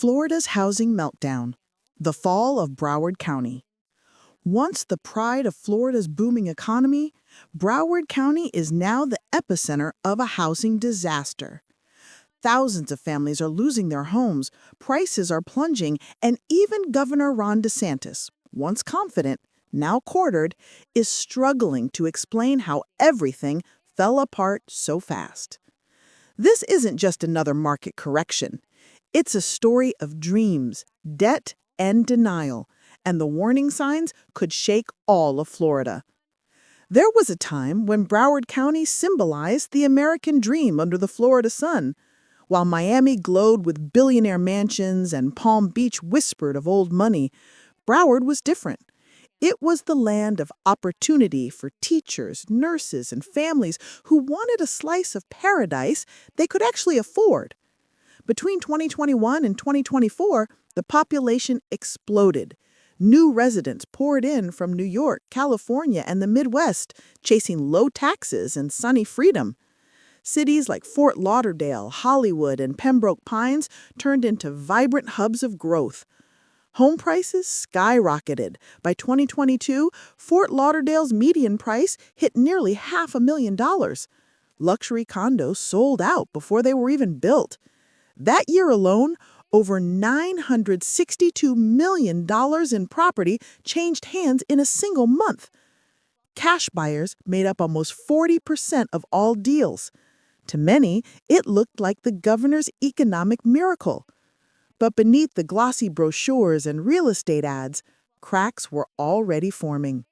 Florida's housing meltdown. The fall of Broward County. Once the pride of Florida's booming economy, Broward County is now the epicenter of a housing disaster. Thousands of families are losing their homes, prices are plunging, and even Governor Ron DeSantis, once confident, now quartered, is struggling to explain how everything fell apart so fast. This isn't just another market correction. It's a story of dreams, debt, and denial, and the warning signs could shake all of Florida. There was a time when Broward County symbolized the American dream under the Florida sun. While Miami glowed with billionaire mansions and Palm Beach whispered of old money, Broward was different. It was the land of opportunity for teachers, nurses, and families who wanted a slice of paradise they could actually afford. Between 2021 and 2024, the population exploded. New residents poured in from New York, California, and the Midwest, chasing low taxes and sunny freedom. Cities like Fort Lauderdale, Hollywood, and Pembroke Pines turned into vibrant hubs of growth. Home prices skyrocketed. By 2022, Fort Lauderdale's median price hit nearly $500,000. Luxury condos sold out before they were even built. That year alone, over $962 million in property changed hands in a single month. Cash buyers made up almost 40% of all deals. To many, it looked like the governor's economic miracle. But beneath the glossy brochures and real estate ads, cracks were already forming.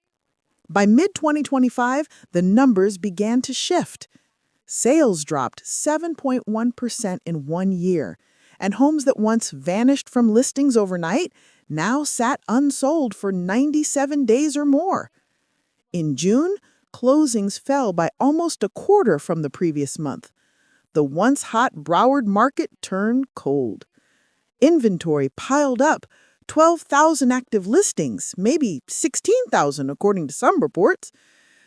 By mid-2025, the numbers began to shift. Sales dropped 7.1% in 1 year, and homes that once vanished from listings overnight now sat unsold for 97 days or more. In June, closings fell by almost a quarter from the previous month. The once hot Broward market turned cold. Inventory piled up, 12,000 active listings, maybe 16,000 according to some reports.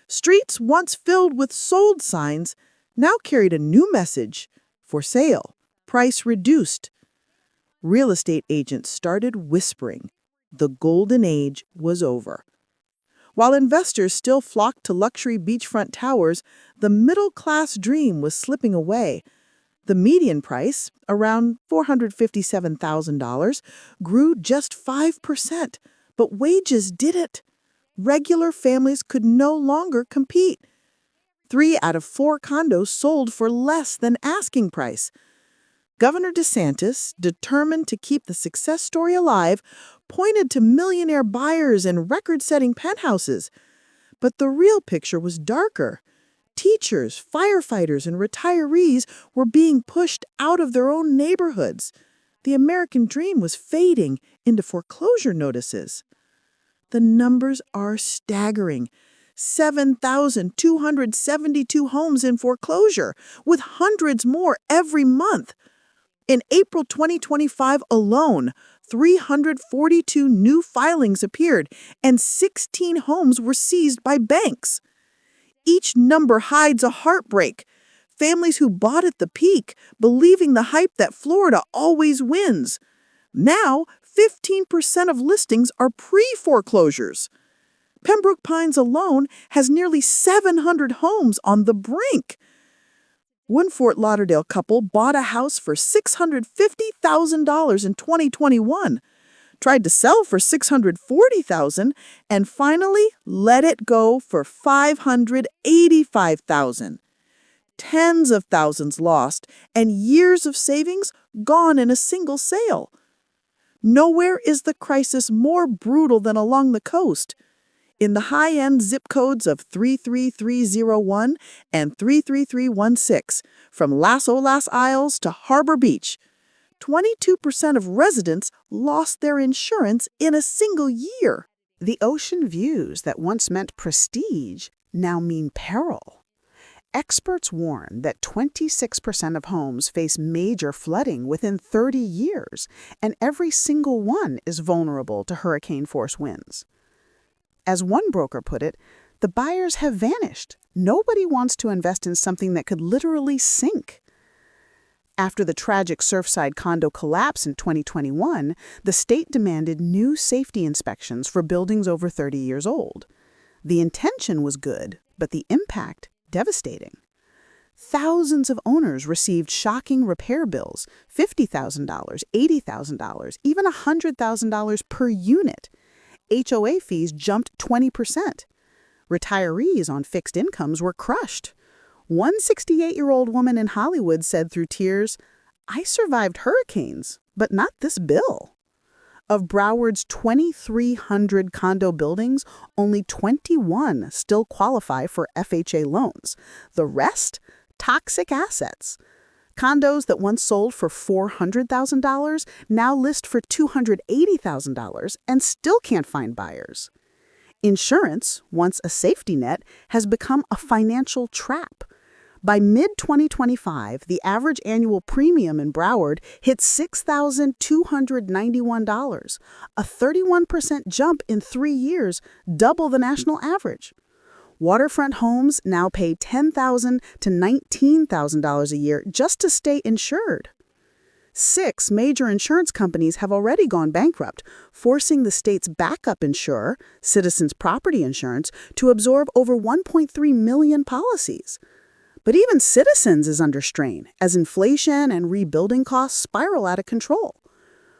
Streets once filled with sold signs now carried a new message: for sale, price reduced. Real estate agents started whispering the golden age was over. While investors still flocked to luxury beachfront towers, the middle-class dream was slipping away. The median price, around $457,000, grew just 5%, but wages didn't. Regular families could no longer compete. 3 out of 4 condos sold for less than asking price. Governor DeSantis, determined to keep the success story alive, pointed to millionaire buyers and record-setting penthouses. But the real picture was darker. Teachers, firefighters, and retirees were being pushed out of their own neighborhoods. The American dream was fading into foreclosure notices. The numbers are staggering. 7,272 homes in foreclosure, with hundreds more every month. In April 2025 alone, 342 new filings appeared, and 16 homes were seized by banks. Each number hides a heartbreak. Families who bought at the peak, believing the hype that Florida always wins. Now, 15% of listings are pre-foreclosures. Pembroke Pines alone has nearly 700 homes on the brink. One Fort Lauderdale couple bought a house for $650,000 in 2021, tried to sell for $640,000, and finally let it go for $585,000. Tens of thousands lost and years of savings gone in a single sale. Nowhere is the crisis more brutal than along the coast. In the high-end zip codes of 33301 and 33316, from Las Olas Isles to Harbor Beach, 22% of residents lost their insurance in a single year. The ocean views that once meant prestige now mean peril. Experts warn that 26% of homes face major flooding within 30 years, and every single one is vulnerable to hurricane-force winds. As one broker put it, the buyers have vanished. Nobody wants to invest in something that could literally sink. After the tragic Surfside condo collapse in 2021, the state demanded new safety inspections for buildings over 30 years old. The intention was good, but the impact devastating. Thousands of owners received shocking repair bills, $50,000, $80,000, even $100,000 per unit. HOA fees jumped 20%. Retirees on fixed incomes were crushed. One 68-year-old woman in Hollywood said through tears, "I survived hurricanes, but not this bill." Of Broward's 2,300 condo buildings, only 21 still qualify for FHA loans. The rest, toxic assets. Condos that once sold for $400,000 now list for $280,000 and still can't find buyers. Insurance, once a safety net, has become a financial trap. By mid-2025, the average annual premium in Broward hit $6,291, a 31% jump in 3 years, double the national average. Waterfront homes now pay $10,000 to $19,000 a year just to stay insured. 6 major insurance companies have already gone bankrupt, forcing the state's backup insurer, Citizens Property Insurance, to absorb over 1.3 million policies. But even Citizens is under strain as inflation and rebuilding costs spiral out of control.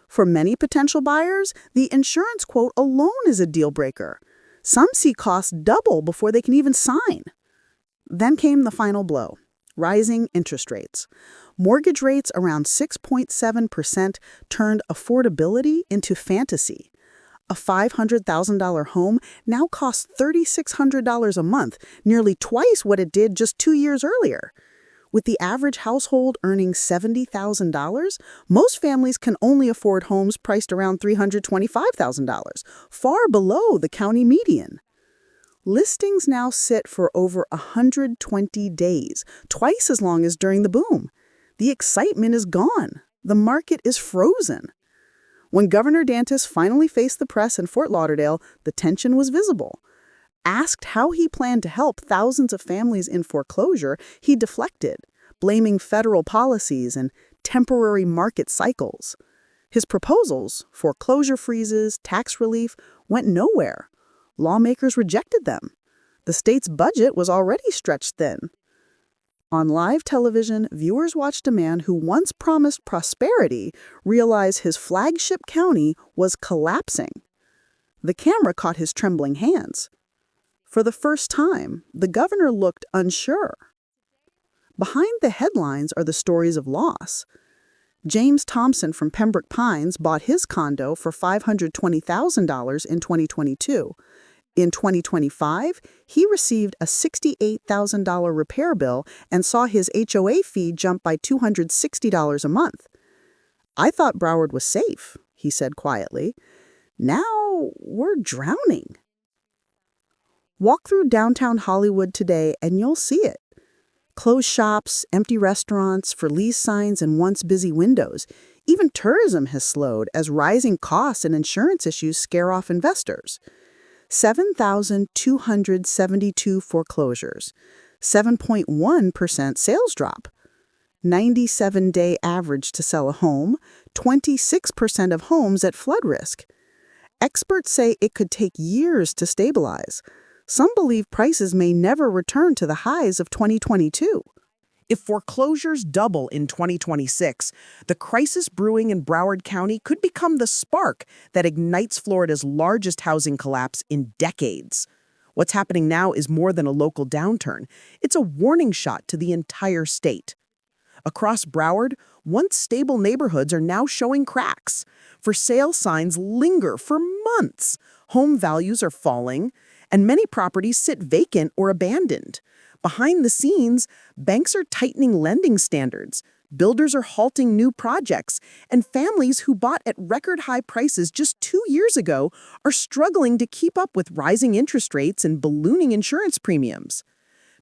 For many potential buyers, the insurance quote alone is a deal breaker. Some see costs double before they can even sign. Then came the final blow: rising interest rates. Mortgage rates around 6.7% turned affordability into fantasy. A $500,000 home now costs $3,600 a month, nearly twice what it did just 2 years earlier. With the average household earning $70,000, most families can only afford homes priced around $325,000, far below the county median. Listings now sit for over 120 days, twice as long as during the boom. The excitement is gone. The market is frozen. When Governor Dantis finally faced the press in Fort Lauderdale, the tension was visible. Asked how he planned to help thousands of families in foreclosure, he deflected, blaming federal policies and temporary market cycles. His proposals, foreclosure freezes, tax relief, went nowhere. Lawmakers rejected them. The state's budget was already stretched thin. On live television, viewers watched a man who once promised prosperity realize his flagship county was collapsing. The camera caught his trembling hands. For the first time, the governor looked unsure. Behind the headlines are the stories of loss. James Thompson from Pembroke Pines bought his condo for $520,000 in 2022. In 2025, he received a $68,000 repair bill and saw his HOA fee jump by $260 a month. "I thought Broward was safe," he said quietly. "Now we're drowning." Walk through downtown Hollywood today and you'll see it. Closed shops, empty restaurants, for lease signs, and once busy windows. Even tourism has slowed as rising costs and insurance issues scare off investors. 7,272 foreclosures, 7.1% sales drop, 97-day average to sell a home, 26% of homes at flood risk. Experts say it could take years to stabilize. Some believe prices may never return to the highs of 2022. If foreclosures double in 2026, the crisis brewing in Broward County could become the spark that ignites Florida's largest housing collapse in decades. What's happening now is more than a local downturn. It's a warning shot to the entire state. Across Broward, once stable neighborhoods are now showing cracks. For sale signs linger for months. Home values are falling, and many properties sit vacant or abandoned. Behind the scenes, banks are tightening lending standards, builders are halting new projects, and families who bought at record-high prices just 2 years ago are struggling to keep up with rising interest rates and ballooning insurance premiums.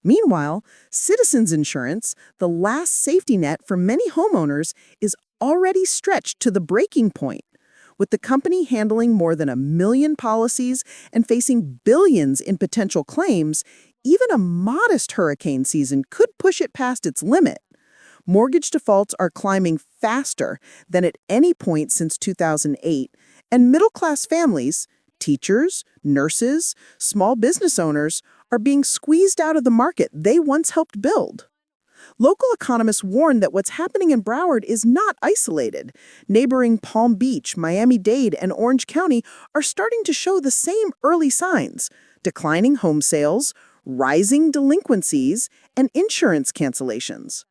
Meanwhile, Citizens Insurance, the last safety net for many homeowners, is already stretched to the breaking point. With the company handling more than 1 million policies and facing billions in potential claims, even a modest hurricane season could push it past its limit. Mortgage defaults are climbing faster than at any point since 2008, and middle-class families, teachers, nurses, small business owners, are being squeezed out of the market they once helped build. Local economists warn that what's happening in Broward is not isolated. Neighboring Palm Beach, Miami-Dade, and Orange County are starting to show the same early signs: declining home sales, rising delinquencies, and insurance cancellations.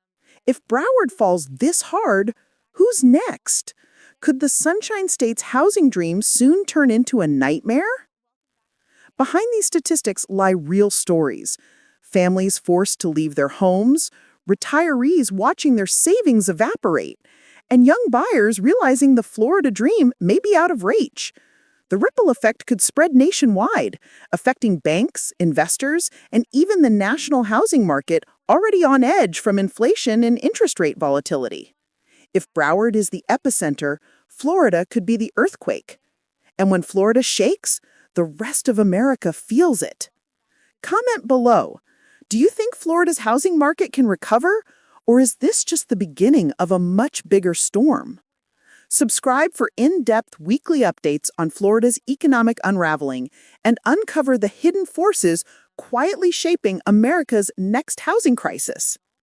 If Broward falls this hard, who's next? Could the Sunshine State's housing dream soon turn into a nightmare? Behind these statistics lie real stories: families forced to leave their homes, retirees watching their savings evaporate, and young buyers realizing the Florida dream may be out of reach. The ripple effect could spread nationwide, affecting banks, investors, and even the national housing market, already on edge from inflation and interest rate volatility. If Broward is the epicenter, Florida could be the earthquake. And when Florida shakes, the rest of America feels it. Comment below. Do you think Florida's housing market can recover, or is this just the beginning of a much bigger storm? Subscribe for in-depth weekly updates on Florida's economic unraveling and uncover the hidden forces quietly shaping America's next housing crisis.